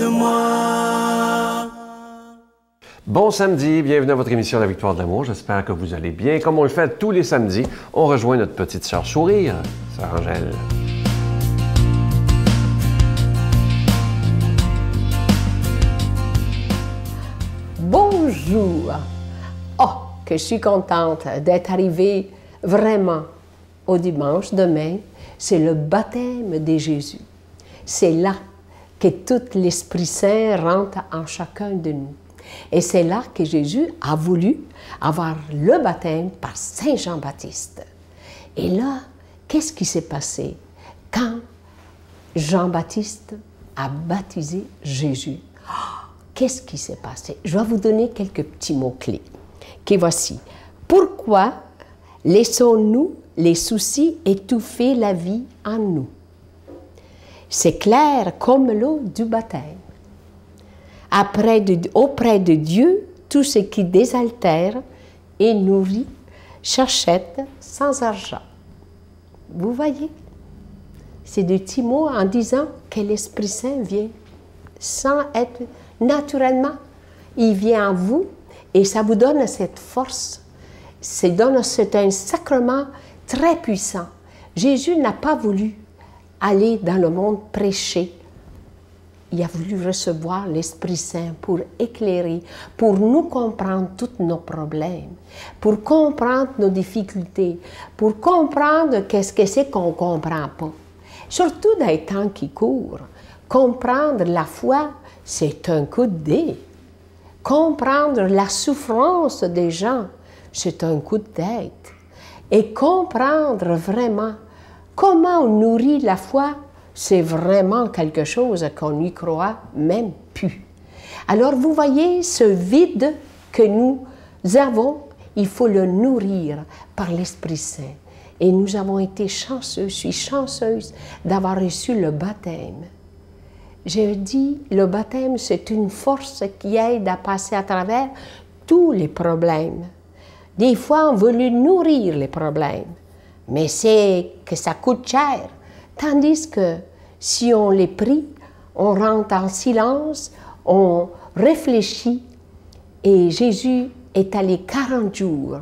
aide-moi. Bon samedi, bienvenue à votre émission La Victoire de l'amour. J'espère que vous allez bien. Comme on le fait tous les samedis, on rejoint notre petite sœur sourire, sœur Angèle. Bonjour! Oh, que je suis contente d'être arrivée vraiment au dimanche demain. C'est le baptême de Jésus. C'est là que tout l'Esprit Saint rentre en chacun de nous. Et c'est là que Jésus a voulu avoir le baptême par Saint Jean-Baptiste. Et là, qu'est-ce qui s'est passé quand Jean-Baptiste a baptisé Jésus? Oh, qu'est-ce qui s'est passé? Je vais vous donner quelques petits mots-clés. Qui voici. Pourquoi laissons-nous les soucis étouffer la vie en nous? C'est clair comme l'eau du baptême. Auprès de Dieu, tout ce qui désaltère et nourrit s'achète sans argent. Vous voyez? C'est des petits mots en disant que l'Esprit Saint vient sans être naturellement. Il vient en vous et ça vous donne cette force. C'est un sacrement très puissant. Jésus n'a pas voulu aller dans le monde prêcher. Il a voulu recevoir l'Esprit Saint pour éclairer, pour nous comprendre tous nos problèmes, pour comprendre nos difficultés, pour comprendre qu'est-ce que c'est qu'on ne comprend pas. Surtout dans les temps qui courent. Comprendre la foi, c'est un coup de dé. Comprendre la souffrance des gens, c'est un coup de tête. Et comprendre vraiment comment on nourrit la foi, c'est vraiment quelque chose qu'on n'y croit même plus. Alors vous voyez, ce vide que nous avons, il faut le nourrir par l'Esprit Saint. Et nous avons été chanceux, je suis chanceuse d'avoir reçu le baptême. Je dis, le baptême, c'est une force qui aide à passer à travers tous les problèmes. Des fois, on veut lui nourrir les problèmes, mais c'est que ça coûte cher. Tandis que si on les prie, on rentre en silence, on réfléchit, et Jésus est allé 40 jours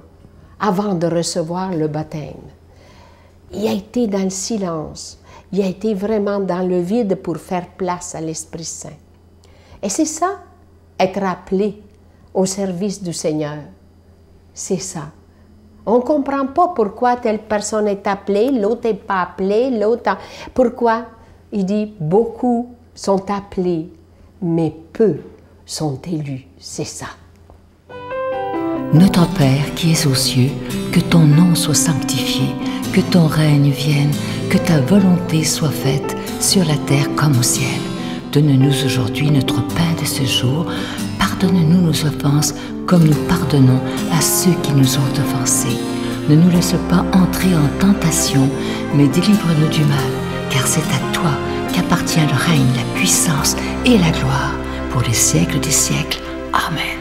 avant de recevoir le baptême. Il a été dans le silence, il a été vraiment dans le vide pour faire place à l'Esprit Saint. Et c'est ça, être appelé au service du Seigneur. C'est ça. On ne comprend pas pourquoi telle personne est appelée, l'autre n'est pas appelée, l'autre... Pourquoi? Il dit, beaucoup sont appelés, mais peu sont élus. C'est ça. Notre Père qui es aux cieux, que ton nom soit sanctifié, que ton règne vienne, que ta volonté soit faite sur la terre comme au ciel. Donne-nous aujourd'hui notre pain de ce jour. Pardonne-nous nos offenses comme nous pardonnons à ceux qui nous ont offensés. Ne nous laisse pas entrer en tentation, mais délivre-nous du mal, car c'est à toi qu'appartient le règne, la puissance et la gloire pour les siècles des siècles. Amen.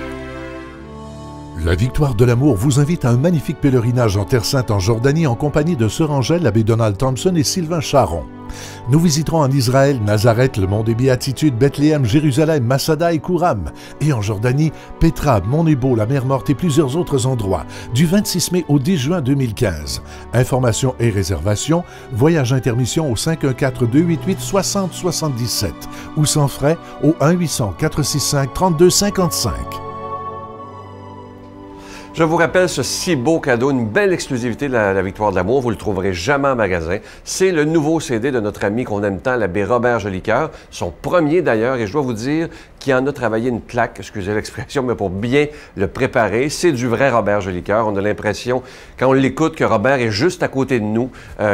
La Victoire de l'amour vous invite à un magnifique pèlerinage en Terre Sainte en Jordanie en compagnie de Sœur Angèle, l'abbé Donald Thompson et Sylvain Charon. Nous visiterons en Israël, Nazareth, le mont des Béatitudes, Bethléem, Jérusalem, Masada et Kouram. Et en Jordanie, Petra, Mont Nebo, la mer Morte et plusieurs autres endroits, du 26 mai au 10 juin 2015. Informations et réservations, voyage intermission au 514-288-6077 ou sans frais au 1-800-465-3255. Je vous rappelle ce si beau cadeau, une belle exclusivité de la Victoire de l'amour. Vous ne le trouverez jamais en magasin. C'est le nouveau CD de notre ami qu'on aime tant, l'abbé Robert Jolicoeur. Son premier d'ailleurs, et je dois vous dire qu'il en a travaillé une plaque, excusez l'expression, mais pour bien le préparer. C'est du vrai Robert Jolicoeur. On a l'impression, quand on l'écoute, que Robert est juste à côté de nous,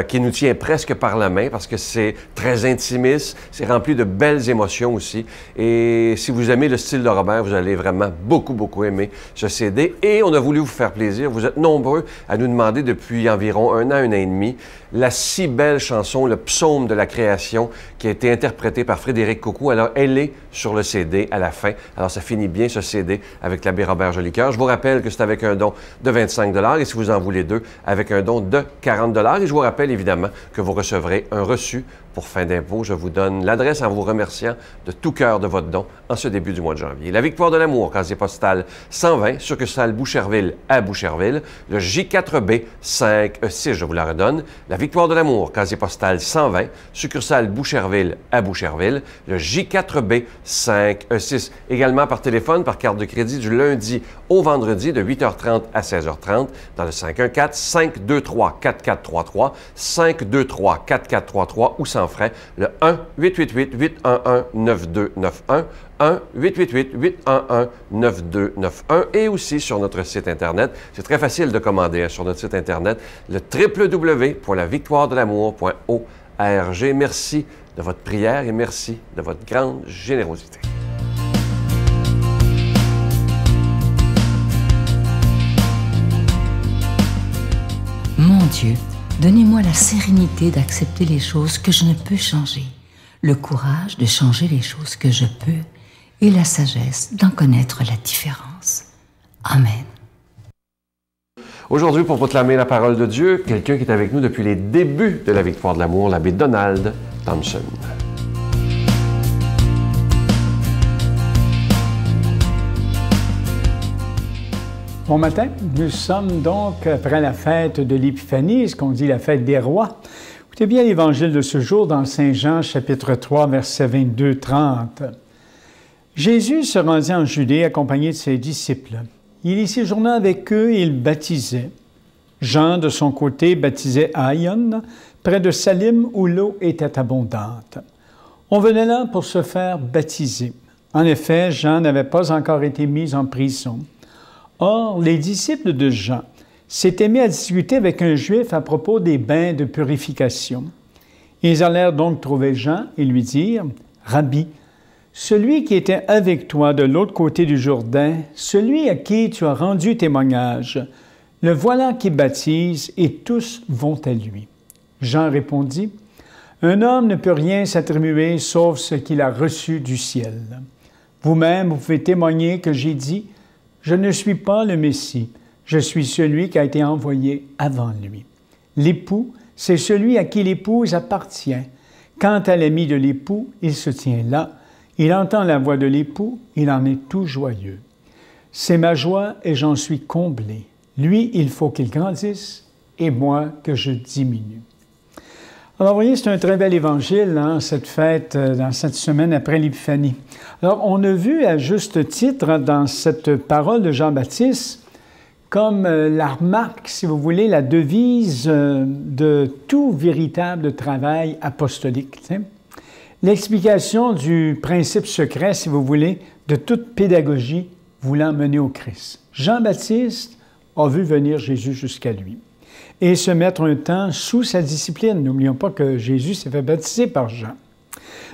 qui nous tient presque par la main, parce que c'est très intimiste, c'est rempli de belles émotions aussi. Et si vous aimez le style de Robert, vous allez vraiment beaucoup aimer ce CD. Et on a voulu vous faire plaisir. Vous êtes nombreux à nous demander depuis environ un an et demi la si belle chanson, le psaume de la création, qui a été interprétée par Frédéric Coucou. Alors, elle est sur le CD à la fin. Alors, ça finit bien ce CD avec l'abbé Robert Jolicoeur. Je vous rappelle que c'est avec un don de 25 $ et si vous en voulez deux, avec un don de 40 $. Et je vous rappelle évidemment que vous recevrez un reçu pour fin d'impôt. Je vous donne l'adresse en vous remerciant de tout cœur de votre don en ce début du mois de janvier. La Victoire de l'amour, casier postal 120, succursale Boucherville à Boucherville. Le J4B 5E6, je vous la redonne. La Victoire de l'amour, casier postal 120, succursale Boucherville à Boucherville. Le J4B 5E6. Également par téléphone, par carte de crédit du lundi au vendredi de 8h30 à 16h30 dans le 514-523-4433, 523-4433 ou sans frais, le 1-888-811-9291, 1-888-811-9291 et aussi sur notre site Internet. C'est très facile de commander sur notre site Internet, le www.lavictoiredelamour.org. Merci de votre prière et merci de votre grande générosité. Mon Dieu, donnez-moi la sérénité d'accepter les choses que je ne peux changer, le courage de changer les choses que je peux et la sagesse d'en connaître la différence. Amen. Aujourd'hui, pour proclamer la parole de Dieu, quelqu'un qui est avec nous depuis les débuts de la Victoire de l'amour, l'abbé Donald Thompson. Bon matin, nous sommes donc après la fête de l'Épiphanie, ce qu'on dit la fête des rois. Écoutez bien l'évangile de ce jour dans Saint Jean, chapitre 3, versets 22-30. Jésus se rendit en Judée accompagné de ses disciples. Il y séjourna avec eux et il baptisait. Jean, de son côté, baptisait à Aïon, près de Salim, où l'eau était abondante. On venait là pour se faire baptiser. En effet, Jean n'avait pas encore été mis en prison. Or, les disciples de Jean s'étaient mis à discuter avec un Juif à propos des bains de purification. Ils allèrent donc trouver Jean et lui dire, « Rabbi, celui qui était avec toi de l'autre côté du Jourdain, celui à qui tu as rendu témoignage, le voilà qui baptise et tous vont à lui. » Jean répondit, « Un homme ne peut rien s'attribuer sauf ce qu'il a reçu du ciel. Vous-même, vous pouvez témoigner que j'ai dit, je ne suis pas le Messie, je suis celui qui a été envoyé avant lui. L'époux, c'est celui à qui l'épouse appartient. Quant à l'ami de l'époux, il se tient là, il entend la voix de l'époux, il en est tout joyeux. C'est ma joie et j'en suis comblé. Lui, il faut qu'il grandisse et moi que je diminue. » Alors, vous voyez, c'est un très bel évangile, hein, cette fête, dans cette semaine après l'Épiphanie. Alors, on a vu à juste titre dans cette parole de Jean-Baptiste comme la remarque, si vous voulez, la devise de tout véritable travail apostolique. L'explication du principe secret, si vous voulez, de toute pédagogie voulant mener au Christ. Jean-Baptiste a vu venir Jésus jusqu'à lui et se mettre un temps sous sa discipline. N'oublions pas que Jésus s'est fait baptiser par Jean.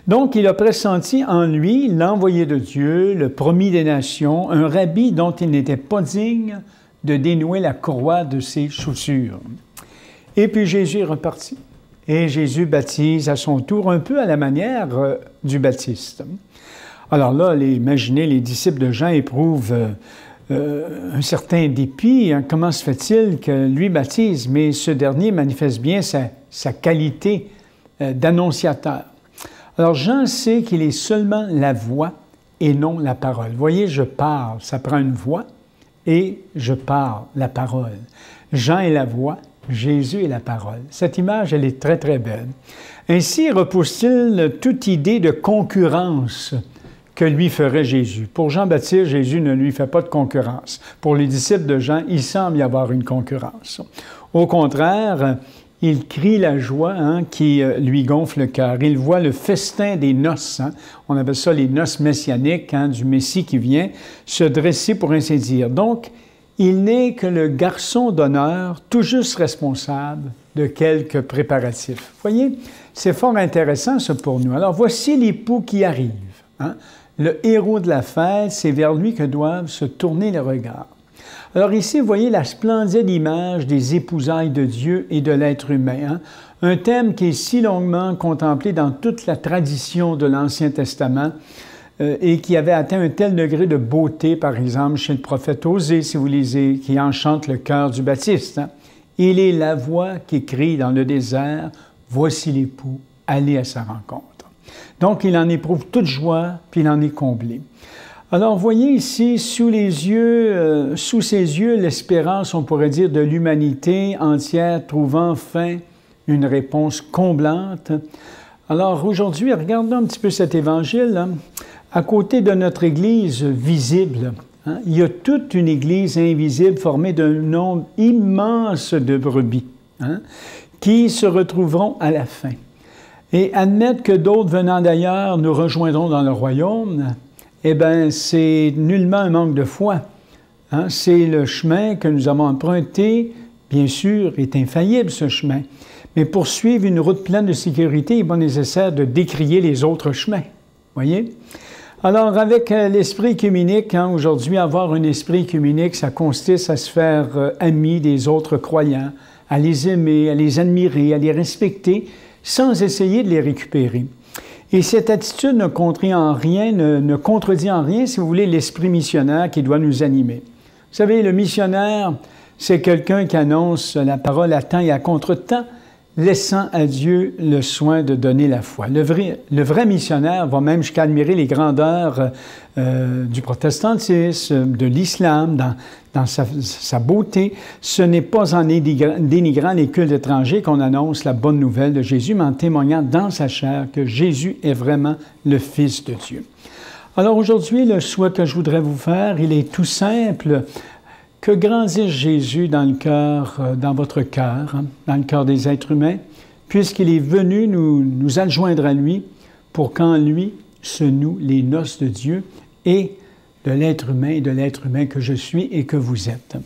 Donc, il a pressenti en lui l'envoyé de Dieu, le promis des nations, un rabbi dont il n'était pas digne de dénouer la courroie de ses chaussures. Et puis Jésus est reparti. Et Jésus baptise à son tour, un peu à la manière du Baptiste. Alors là, imaginez, les disciples de Jean éprouvent un certain dépit. Hein. Comment se fait-il que lui baptise? Mais ce dernier manifeste bien sa qualité d'annonciateur. Alors Jean sait qu'il est seulement la voix et non la parole. Vous voyez, je parle, ça prend une voix, et je parle, la parole. Jean est la voix, Jésus est la parole. Cette image, elle est très, très belle. Ainsi repousse-t-il toute idée de concurrence que lui ferait Jésus. Pour Jean-Baptiste, Jésus ne lui fait pas de concurrence. Pour les disciples de Jean, il semble y avoir une concurrence. Au contraire, il crie la joie qui lui gonfle le cœur. Il voit le festin des noces, on appelle ça les noces messianiques du Messie qui vient, se dresser pour ainsi dire. Donc, il n'est que le garçon d'honneur, tout juste responsable de quelques préparatifs. Vous voyez, c'est fort intéressant ça pour nous. Alors, voici l'époux qui arrive. Le héros de la fête, c'est vers lui que doivent se tourner les regards. Alors ici, vous voyez la splendide image des épousailles de Dieu et de l'être humain, un thème qui est si longuement contemplé dans toute la tradition de l'Ancien Testament et qui avait atteint un tel degré de beauté, par exemple, chez le prophète Osée, si vous lisez, qui enchante le cœur du Baptiste. Il est la voix qui crie dans le désert, « Voici l'époux, aller à sa rencontre. Donc, il en éprouve toute joie, puis il en est comblé. Alors, voyez ici, sous ses yeux, l'espérance, on pourrait dire, de l'humanité entière trouve enfin une réponse comblante. Alors, aujourd'hui, regardons un petit peu cet évangile. Hein. À côté de notre Église visible, hein, il y a toute une Église invisible formée d'un nombre immense de brebis, hein, qui se retrouveront à la fin. Et admettre que d'autres venant d'ailleurs nous rejoindront dans le royaume, eh bien, c'est nullement un manque de foi. Hein? C'est le chemin que nous avons emprunté, bien sûr, est infaillible ce chemin. Mais pour suivre une route pleine de sécurité, il est pas nécessaire de décrier les autres chemins. Voyez? Alors, avec l'esprit œcuménique, hein, aujourd'hui, avoir un esprit œcuménique, ça consiste à se faire ami des autres croyants, à les aimer, à les admirer, à les respecter, sans essayer de les récupérer. Et cette attitude ne contredit en rien, si vous voulez, l'esprit missionnaire qui doit nous animer. Vous savez, le missionnaire, c'est quelqu'un qui annonce la parole à temps et à contre-temps, laissant à Dieu le soin de donner la foi. Le vrai missionnaire va même jusqu'à admirer les grandeurs du protestantisme, de l'islam, dans sa beauté. Ce n'est pas en dénigrant les cultes étrangers qu'on annonce la bonne nouvelle de Jésus, mais en témoignant dans sa chair que Jésus est vraiment le Fils de Dieu. Alors aujourd'hui, le souhait que je voudrais vous faire, il est tout simple. Que grandisse Jésus dans le cœur, dans votre cœur, hein, dans le cœur des êtres humains, puisqu'il est venu nous adjoindre à lui pour qu'en lui se nouent les noces de Dieu et de l'être humain et de l'être humain que je suis et que vous êtes.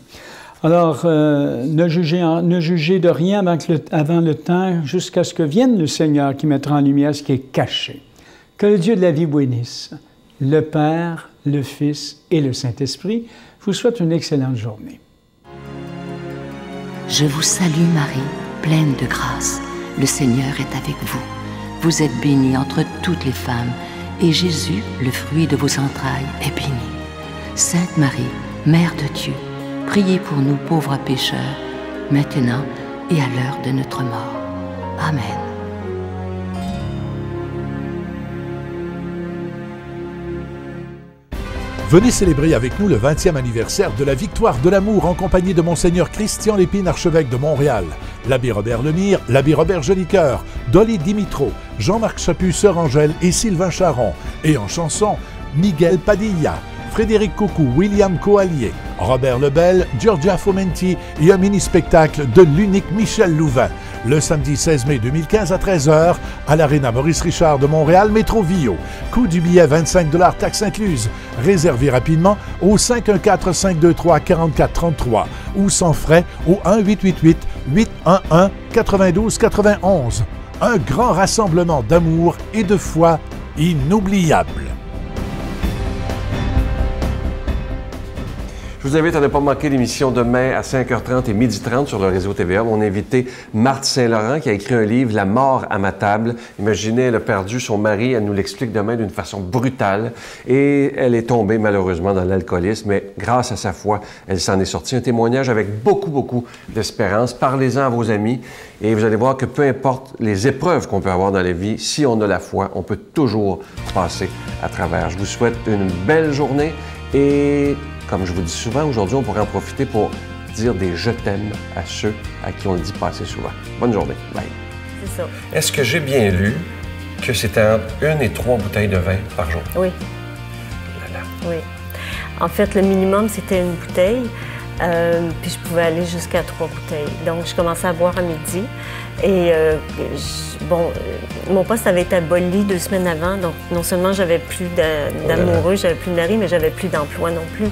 Alors, ne jugez de rien avant le temps, jusqu'à ce que vienne le Seigneur qui mettra en lumière ce qui est caché. Que le Dieu de la vie bénisse, le Père, le Fils et le Saint-Esprit. Je vous souhaite une excellente journée. Je vous salue Marie, pleine de grâce. Le Seigneur est avec vous. Vous êtes bénie entre toutes les femmes, et Jésus, le fruit de vos entrailles, est béni. Sainte Marie, Mère de Dieu, priez pour nous pauvres pécheurs, maintenant et à l'heure de notre mort. Amen. Venez célébrer avec nous le 20e anniversaire de la Victoire de l'amour en compagnie de Monseigneur Christian Lépine, archevêque de Montréal, l'abbé Robert Lemire, l'abbé Robert Jolicoeur, Dolly Dimitro, Jean-Marc Chaput, Sœur Angèle et Sylvain Charon. Et en chanson, Miguel Padilla, Frédéric Coucou, William Coallier, Robert Lebel, Giorgia Fomenti et un mini-spectacle de l'unique Michel Louvain. Le samedi 16 mai 2015 à 13h à l'Arena Maurice Richard de Montréal, Métro Vio. Coût du billet 25 $, taxes incluses. Réservez rapidement au 514-523-4433 ou sans frais au 1-888-811-9291. Un grand rassemblement d'amour et de foi inoubliable. Je vous invite à ne pas manquer l'émission demain à 5h30 et 12h30 sur le réseau TVA. Mon invité, Marthe Saint-Laurent, qui a écrit un livre, La mort à ma table. Imaginez, elle a perdu son mari, elle nous l'explique demain d'une façon brutale. Et elle est tombée malheureusement dans l'alcoolisme, mais grâce à sa foi, elle s'en est sortie. Un témoignage avec beaucoup d'espérance. Parlez-en à vos amis et vous allez voir que peu importe les épreuves qu'on peut avoir dans la vie, si on a la foi, on peut toujours passer à travers. Je vous souhaite une belle journée et... Comme je vous dis souvent, aujourd'hui, on pourrait en profiter pour dire des « je t'aime » à ceux à qui on le dit pas assez souvent. Bonne journée. Bye. C'est ça. Est-ce que j'ai bien lu que c'était entre 1 et 3 bouteilles de vin par jour? Oui. Là. Oui. En fait, le minimum, c'était une bouteille. Puis je pouvais aller jusqu'à 3 bouteilles. Donc, je commençais à boire à midi. Et mon poste avait été aboli 2 semaines avant. Donc, non seulement j'avais plus d'amoureux, j'avais plus de mari, mais j'avais plus d'emploi non plus.